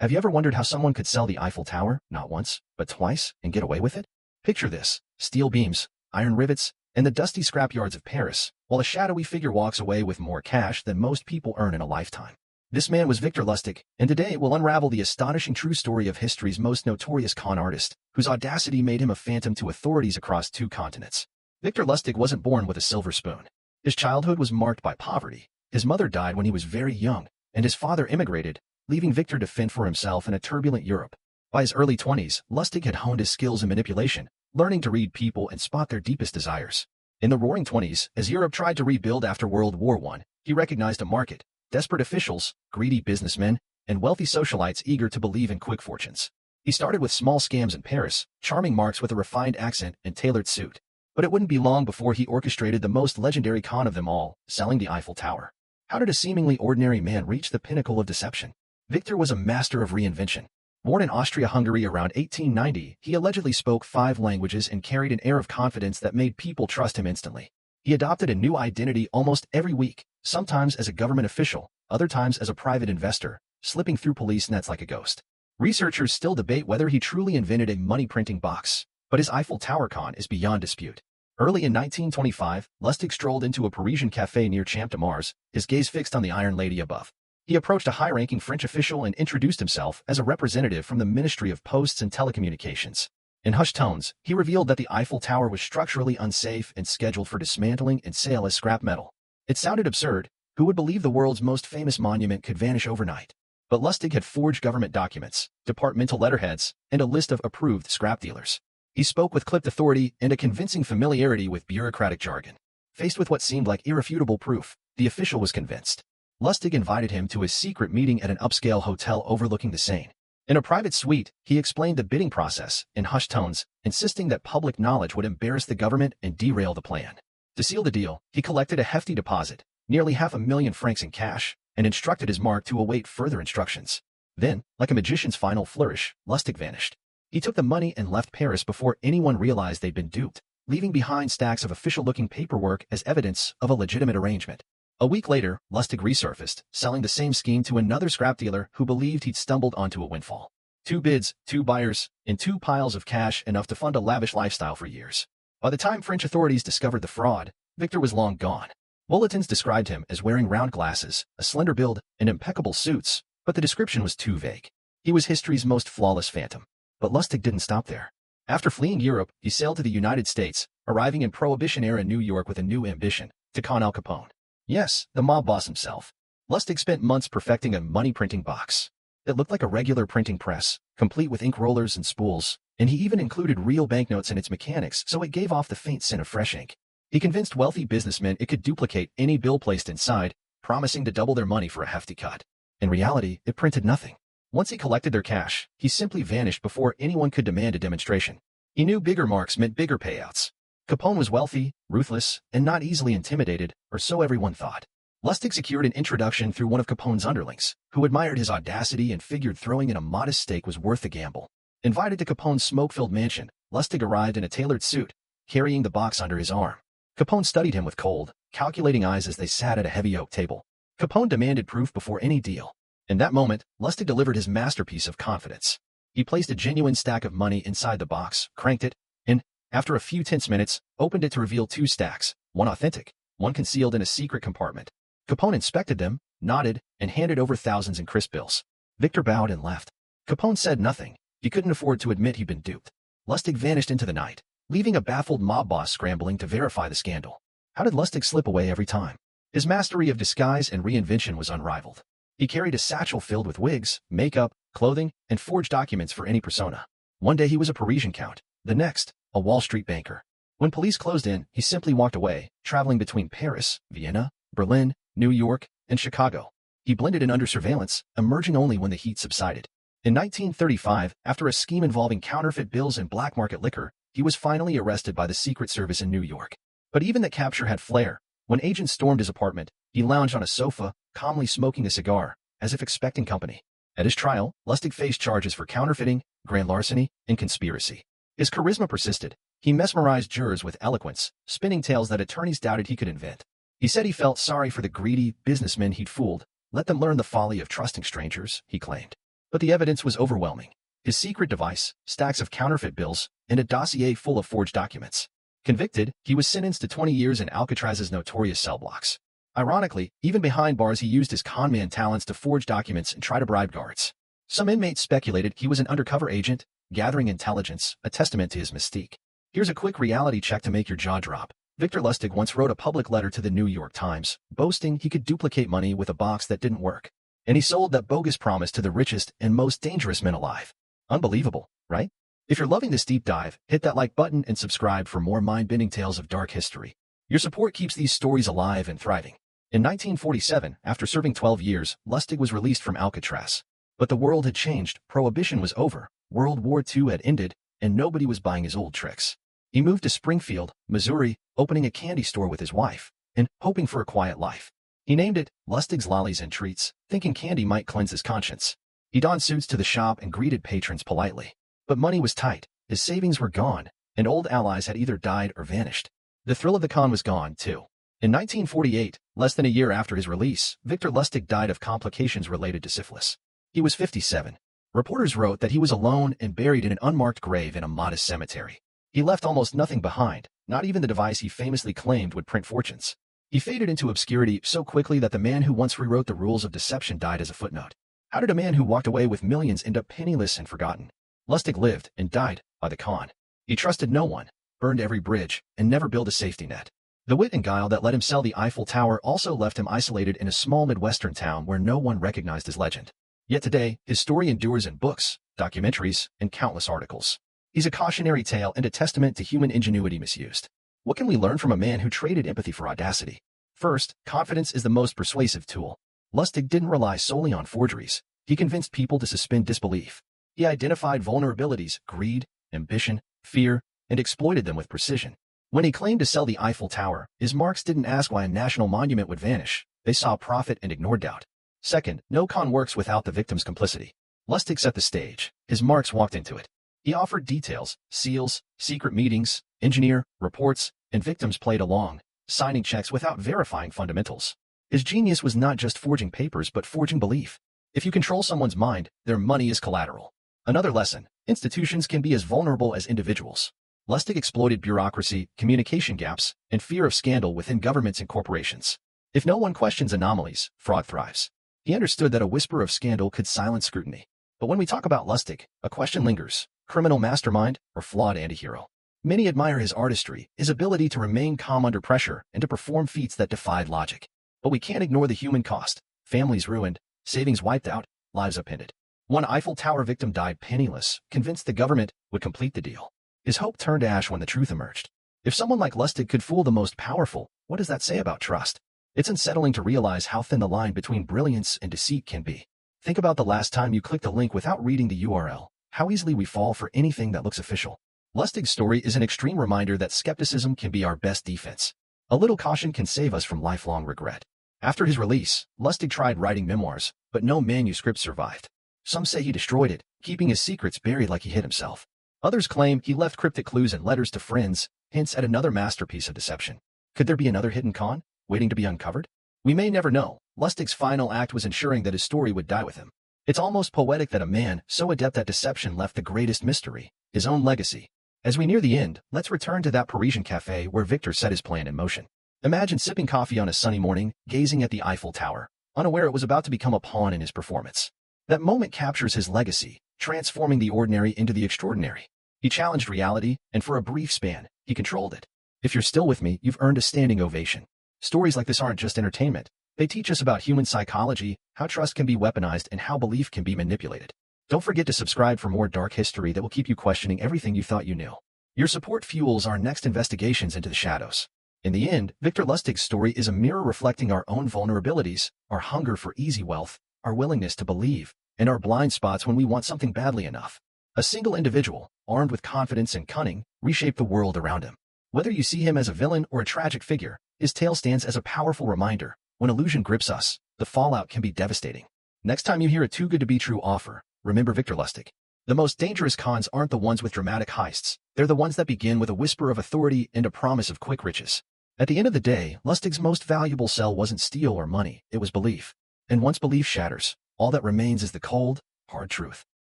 Have you ever wondered how someone could sell the Eiffel Tower, not once, but twice, and get away with it? Picture this: steel beams, iron rivets, and the dusty scrapyards of Paris, while a shadowy figure walks away with more cash than most people earn in a lifetime. This man was Victor Lustig, and today we'll unravel the astonishing true story of history's most notorious con artist, whose audacity made him a phantom to authorities across 2 continents. Victor Lustig wasn't born with a silver spoon. His childhood was marked by poverty. His mother died when he was very young, and his father immigrated, leaving Victor to fend for himself in a turbulent Europe. By his early 20s, Lustig had honed his skills in manipulation, learning to read people and spot their deepest desires. In the Roaring Twenties, as Europe tried to rebuild after World War I, he recognized a market: desperate officials, greedy businessmen, and wealthy socialites eager to believe in quick fortunes. He started with small scams in Paris, charming marks with a refined accent and tailored suit. But it wouldn't be long before he orchestrated the most legendary con of them all, selling the Eiffel Tower. How did a seemingly ordinary man reach the pinnacle of deception? Victor was a master of reinvention. Born in Austria-Hungary around 1890, he allegedly spoke 5 languages and carried an air of confidence that made people trust him instantly. He adopted a new identity almost every week, sometimes as a government official, other times as a private investor, slipping through police nets like a ghost. Researchers still debate whether he truly invented a money-printing box, but his Eiffel Tower con is beyond dispute. Early in 1925, Lustig strolled into a Parisian café near Champ de Mars, his gaze fixed on the Iron Lady above. He approached a high-ranking French official and introduced himself as a representative from the Ministry of Posts and Telecommunications. In hushed tones, he revealed that the Eiffel Tower was structurally unsafe and scheduled for dismantling and sale as scrap metal. It sounded absurd. Who would believe the world's most famous monument could vanish overnight? But Lustig had forged government documents, departmental letterheads, and a list of approved scrap dealers. He spoke with clipped authority and a convincing familiarity with bureaucratic jargon. Faced with what seemed like irrefutable proof, the official was convinced. Lustig invited him to his secret meeting at an upscale hotel overlooking the Seine. In a private suite, he explained the bidding process in hushed tones, insisting that public knowledge would embarrass the government and derail the plan. To seal the deal, he collected a hefty deposit, nearly £500,000 in cash, and instructed his mark to await further instructions. Then, like a magician's final flourish, Lustig vanished. He took the money and left Paris before anyone realized they'd been duped, leaving behind stacks of official-looking paperwork as evidence of a legitimate arrangement. A week later, Lustig resurfaced, selling the same scheme to another scrap dealer who believed he'd stumbled onto a windfall. 2 bids, 2 buyers, and 2 piles of cash, enough to fund a lavish lifestyle for years. By the time French authorities discovered the fraud, Victor was long gone. Bulletins described him as wearing round glasses, a slender build, and impeccable suits, but the description was too vague. He was history's most flawless phantom. But Lustig didn't stop there. After fleeing Europe, he sailed to the United States, arriving in Prohibition-era New York with a new ambition: to con Al Capone. Yes, the mob boss himself. Lustig spent months perfecting a money-printing box. It looked like a regular printing press, complete with ink rollers and spools, and he even included real banknotes in its mechanics so it gave off the faint scent of fresh ink. He convinced wealthy businessmen it could duplicate any bill placed inside, promising to double their money for a hefty cut. In reality, it printed nothing. Once he collected their cash, he simply vanished before anyone could demand a demonstration. He knew bigger marks meant bigger payouts. Capone was wealthy, ruthless, and not easily intimidated, or so everyone thought. Lustig secured an introduction through one of Capone's underlings, who admired his audacity and figured throwing in a modest stake was worth the gamble. Invited to Capone's smoke-filled mansion, Lustig arrived in a tailored suit, carrying the box under his arm. Capone studied him with cold, calculating eyes as they sat at a heavy oak table. Capone demanded proof before any deal. In that moment, Lustig delivered his masterpiece of confidence. He placed a genuine stack of money inside the box, cranked it, and, after a few tense minutes, opened it to reveal 2 stacks, one authentic, one concealed in a secret compartment. Capone inspected them, nodded, and handed over thousands in crisp bills. Victor bowed and left. Capone said nothing. He couldn't afford to admit he'd been duped. Lustig vanished into the night, leaving a baffled mob boss scrambling to verify the scandal. How did Lustig slip away every time? His mastery of disguise and reinvention was unrivaled. He carried a satchel filled with wigs, makeup, clothing, and forged documents for any persona. One day he was a Parisian count, the next, a Wall Street banker. When police closed in, he simply walked away, traveling between Paris, Vienna, Berlin, New York, and Chicago. He blended in under surveillance, emerging only when the heat subsided. In 1935, after a scheme involving counterfeit bills and black market liquor, he was finally arrested by the Secret Service in New York. But even that capture had flair. When agents stormed his apartment, he lounged on a sofa, calmly smoking a cigar, as if expecting company. At his trial, Lustig faced charges for counterfeiting, grand larceny, and conspiracy. His charisma persisted. He mesmerized jurors with eloquence, spinning tales that attorneys doubted he could invent. He said he felt sorry for the greedy businessmen he'd fooled. Let them learn the folly of trusting strangers, he claimed. But the evidence was overwhelming. His secret device, stacks of counterfeit bills, and a dossier full of forged documents. Convicted, he was sentenced to 20 years in Alcatraz's notorious cell blocks. Ironically, even behind bars he used his conman talents to forge documents and try to bribe guards. Some inmates speculated he was an undercover agent, gathering intelligence, a testament to his mystique. Here's a quick reality check to make your jaw drop. Victor Lustig once wrote a public letter to the New York Times, boasting he could duplicate money with a box that didn't work. And he sold that bogus promise to the richest and most dangerous men alive. Unbelievable, right? If you're loving this deep dive, hit that like button and subscribe for more mind-bending tales of dark history. Your support keeps these stories alive and thriving. In 1947, after serving 12 years, Lustig was released from Alcatraz. But the world had changed, Prohibition was over, World War II had ended, and nobody was buying his old tricks. He moved to Springfield, Missouri, opening a candy store with his wife, and hoping for a quiet life. He named it Lustig's Lollies and Treats, thinking candy might cleanse his conscience. He donned suits to the shop and greeted patrons politely. But money was tight, his savings were gone, and old allies had either died or vanished. The thrill of the con was gone, too. In 1948, less than a year after his release, Victor Lustig died of complications related to syphilis. He was 57. Reporters wrote that he was alone and buried in an unmarked grave in a modest cemetery. He left almost nothing behind, not even the device he famously claimed would print fortunes. He faded into obscurity so quickly that the man who once rewrote the rules of deception died as a footnote. How did a man who walked away with millions end up penniless and forgotten? Lustig lived and died by the con. He trusted no one, burned every bridge, and never built a safety net. The wit and guile that let him sell the Eiffel Tower also left him isolated in a small Midwestern town where no one recognized his legend. Yet today, his story endures in books, documentaries, and countless articles. He's a cautionary tale and a testament to human ingenuity misused. What can we learn from a man who traded empathy for audacity? First, confidence is the most persuasive tool. Lustig didn't rely solely on forgeries. He convinced people to suspend disbelief. He identified vulnerabilities, greed, ambition, fear, and exploited them with precision. When he claimed to sell the Eiffel Tower, his marks didn't ask why a national monument would vanish. They saw profit and ignored doubt. Second, no con works without the victim's complicity. Lustig set the stage. His marks walked into it. He offered details, seals, secret meetings, engineer, reports, and victims played along, signing checks without verifying fundamentals. His genius was not just forging papers but forging belief. If you control someone's mind, their money is collateral. Another lesson, institutions can be as vulnerable as individuals. Lustig exploited bureaucracy, communication gaps, and fear of scandal within governments and corporations. If no one questions anomalies, fraud thrives. He understood that a whisper of scandal could silence scrutiny. But when we talk about Lustig, a question lingers: criminal mastermind or flawed antihero? Many admire his artistry, his ability to remain calm under pressure, and to perform feats that defied logic. But we can't ignore the human cost. Families ruined, savings wiped out, lives upended. One Eiffel Tower victim died penniless, convinced the government would complete the deal. His hope turned to ash when the truth emerged. If someone like Lustig could fool the most powerful, what does that say about trust? It's unsettling to realize how thin the line between brilliance and deceit can be. Think about the last time you clicked a link without reading the URL. How easily we fall for anything that looks official. Lustig's story is an extreme reminder that skepticism can be our best defense. A little caution can save us from lifelong regret. After his release, Lustig tried writing memoirs, but no manuscript survived. Some say he destroyed it, keeping his secrets buried like he hid himself. Others claim he left cryptic clues and letters to friends, hints at another masterpiece of deception. Could there be another hidden con, waiting to be uncovered? We may never know. Lustig's final act was ensuring that his story would die with him. It's almost poetic that a man so adept at deception left the greatest mystery, his own legacy. As we near the end, let's return to that Parisian cafe where Victor set his plan in motion. Imagine sipping coffee on a sunny morning, gazing at the Eiffel Tower, unaware it was about to become a pawn in his performance. That moment captures his legacy, transforming the ordinary into the extraordinary. He challenged reality, and for a brief span, he controlled it. If you're still with me, you've earned a standing ovation. Stories like this aren't just entertainment. They teach us about human psychology, how trust can be weaponized, and how belief can be manipulated. Don't forget to subscribe for more dark history that will keep you questioning everything you thought you knew. Your support fuels our next investigations into the shadows. In the end, Victor Lustig's story is a mirror reflecting our own vulnerabilities, our hunger for easy wealth, our willingness to believe, and our blind spots when we want something badly enough. A single individual, armed with confidence and cunning, reshaped the world around him. Whether you see him as a villain or a tragic figure, his tale stands as a powerful reminder. When illusion grips us, the fallout can be devastating. Next time you hear a too-good-to-be-true offer, remember Victor Lustig. The most dangerous cons aren't the ones with dramatic heists. They're the ones that begin with a whisper of authority and a promise of quick riches. At the end of the day, Lustig's most valuable sell wasn't steel or money, it was belief. And once belief shatters, all that remains is the cold, Hard truth.